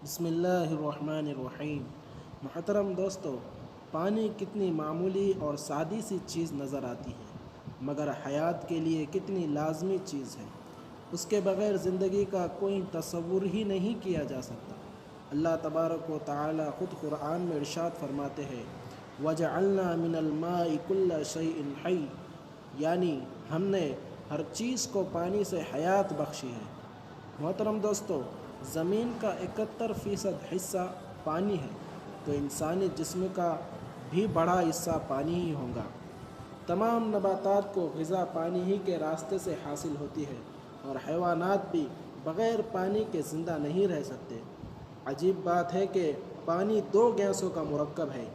بسم اللہ الرحمن الرحیم۔ محترم دوستو، پانی کتنی معمولی اور سادی سی چیز نظر آتی ہے، مگر حیات کے لیے کتنی لازمی چیز ہے۔ اس کے بغیر زندگی کا کوئی تصور ہی نہیں کیا جا سکتا۔ اللہ تبارک و تعالی خود قرآن میں ارشاد فرماتے ہیں، وَجَعَلْنَا مِنَ الْمَاءِ كُلَّ شَيْءٍ حَيٍّ، یعنی ہم نے ہر چیز کو پانی سے حیات بخشی ہے۔ محترم دوستو، زمین کا 71% حصہ پانی ہے، تو انسانی جسم کا بھی بڑا حصہ پانی ہی ہوگا۔ تمام نباتات کو غذا پانی ہی کے راستے سے حاصل ہوتی ہے، اور حیوانات بھی بغیر پانی کے زندہ نہیں رہ سکتے۔ عجیب بات ہے کہ پانی دو گیسوں کا مرکب ہے،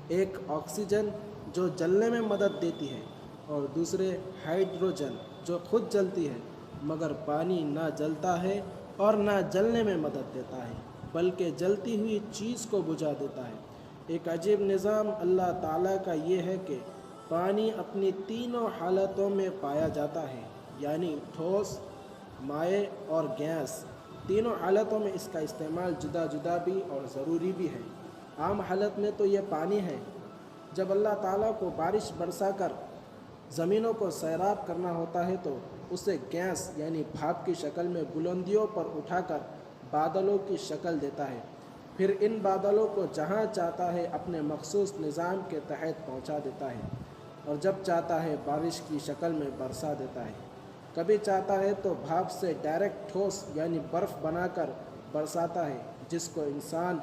ایک آکسیجن جو جلنے میں مدد دیتی ہے، اور دوسرے ہائیڈروجن جو خود جلتی ہے، مگر پانی نہ جلتا ہے اور نہ جلنے میں مدد دیتا ہے، بلکہ جلتی ہوئی چیز کو بجھا دیتا ہے۔ ایک عجیب نظام اللہ تعالیٰ کا یہ ہے کہ پانی اپنی تینوں حالتوں میں پایا جاتا ہے، یعنی ٹھوس، مائع اور گیس۔ تینوں حالتوں میں اس کا استعمال جدا جدا بھی اور ضروری بھی ہے۔ عام حالت میں تو یہ پانی ہے۔ جب اللہ تعالیٰ کو بارش برسا کر زمینوں کو سیراب کرنا ہوتا ہے تو اسے گیس یعنی بھاپ کی شکل میں بلندیوں پر اٹھا کر بادلوں کی شکل دیتا ہے، پھر ان بادلوں کو جہاں چاہتا ہے اپنے مخصوص نظام کے تحت پہنچا دیتا ہے، اور جب چاہتا ہے بارش کی شکل میں برسا دیتا ہے۔ کبھی چاہتا ہے تو بھاپ سے ڈائریکٹ ٹھوس یعنی برف بنا کر برساتا ہے، جس کو انسان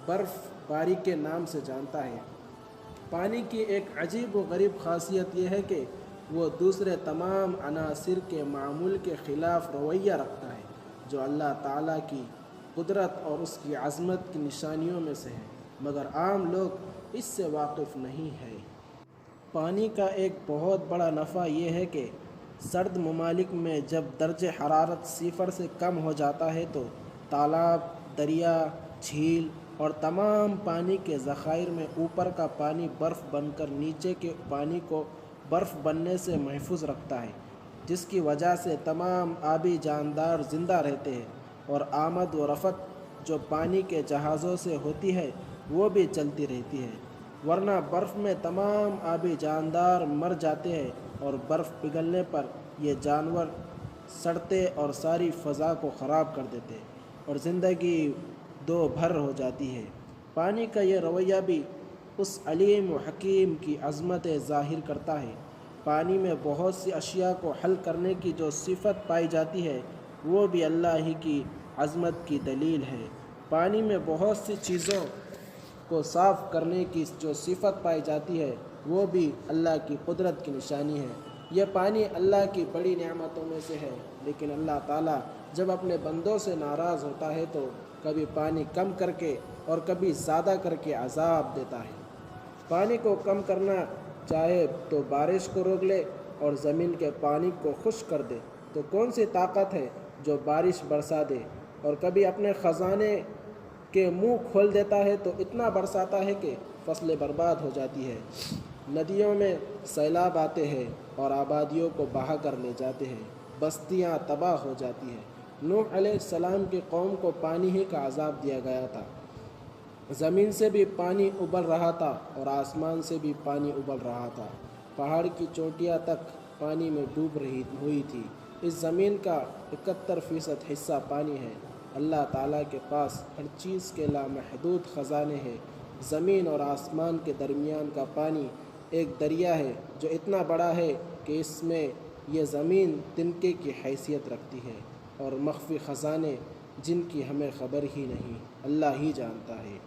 برف باری کے نام سے جانتا ہے۔ پانی کی ایک عجیب و غریب خاصیت یہ ہے کہ وہ دوسرے تمام عناصر کے معمول کے خلاف رویہ رکھتا ہے، جو اللہ تعالیٰ کی قدرت اور اس کی عظمت کی نشانیوں میں سے ہے، مگر عام لوگ اس سے واقف نہیں ہیں۔ پانی کا ایک بہت بڑا نفع یہ ہے کہ سرد ممالک میں جب درجہ حرارت 0 سے کم ہو جاتا ہے تو تالاب، دریا، جھیل اور تمام پانی کے ذخائر میں اوپر کا پانی برف بن کر نیچے کے پانی کو برف بننے سے محفوظ رکھتا ہے، جس کی وجہ سے تمام آبی جاندار زندہ رہتے ہیں، اور آمد و رفت جو پانی کے جہازوں سے ہوتی ہے وہ بھی چلتی رہتی ہے، ورنہ برف میں تمام آبی جاندار مر جاتے ہیں، اور برف پگھلنے پر یہ جانور سڑتے اور ساری فضا کو خراب کر دیتے، اور زندگی دو بھر ہو جاتی ہے۔ پانی کا یہ رویہ بھی اس علیم و حکیم کی عظمت ظاہر کرتا ہے۔ پانی میں بہت سی اشیاء کو حل کرنے کی جو صفت پائی جاتی ہے وہ بھی اللہ ہی کی عظمت کی دلیل ہے۔ پانی میں بہت سی چیزوں کو صاف کرنے کی جو صفت پائی جاتی ہے وہ بھی اللہ کی قدرت کی نشانی ہے۔ یہ پانی اللہ کی بڑی نعمتوں میں سے ہے، لیکن اللہ تعالیٰ جب اپنے بندوں سے ناراض ہوتا ہے تو کبھی پانی کم کر کے اور کبھی زیادہ کر کے عذاب دیتا ہے۔ پانی کو کم کرنا چاہے تو بارش کو روک لے اور زمین کے پانی کو خشک کر دے، تو کون سی طاقت ہے جو بارش برسا دے، اور کبھی اپنے خزانے کے منہ کھول دیتا ہے تو اتنا برساتا ہے کہ فصلیں برباد ہو جاتی ہے، ندیوں میں سیلاب آتے ہیں اور آبادیوں کو بہا کر لے جاتے ہیں، بستیاں تباہ ہو جاتی ہیں۔ نوح علیہ السلام کی قوم کو پانی ہی کا عذاب دیا گیا تھا۔ زمین سے بھی پانی ابل رہا تھا اور آسمان سے بھی پانی ابل رہا تھا، پہاڑ کی چوٹیاں تک پانی میں ڈوب رہی ہوئی تھی۔ اس زمین کا 71% حصہ پانی ہے۔ اللہ تعالیٰ کے پاس ہر چیز کے لامحدود خزانے ہیں۔ زمین اور آسمان کے درمیان کا پانی ایک دریا ہے جو اتنا بڑا ہے کہ اس میں یہ زمین تنکے کی حیثیت رکھتی ہے، اور مخفی خزانے جن کی ہمیں خبر ہی نہیں، اللہ ہی جانتا ہے۔